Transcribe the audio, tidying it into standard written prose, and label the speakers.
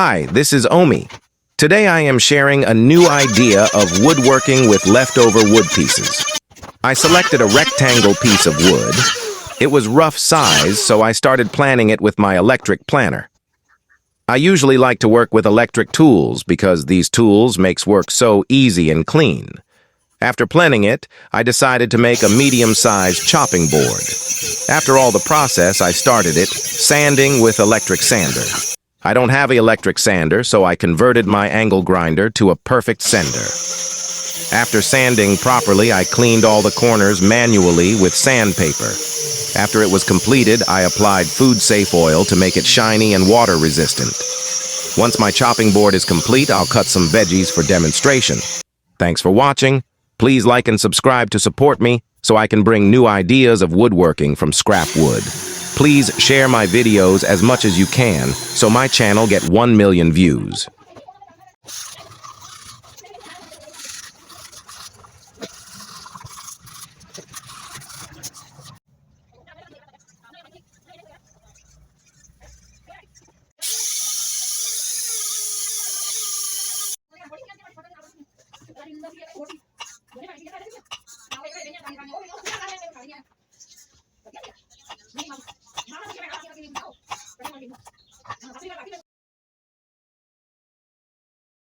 Speaker 1: Hi, this is Omi. Today I am sharing a new idea of woodworking with leftover wood pieces. I selected a rectangle piece of wood. It was rough size, so I started planning it with my electric planer. I usually like to work with electric tools because these tools makes work so easy and clean. After planning it, I decided to make a medium-sized chopping board. After all the process, I started it, sanding with electric sander. I don't have an electric sander, so I converted my angle grinder to a perfect sender. After sanding properly, I cleaned all the corners manually with sandpaper. After it was completed, I applied food-safe oil to make it shiny and water-resistant. Once my chopping board is complete, I'll cut some veggies for demonstration. Thanks for watching. Please like and subscribe to support me so I can bring new ideas of woodworking from scrap wood. Please share my videos as much as you can so my channel get 1 million views.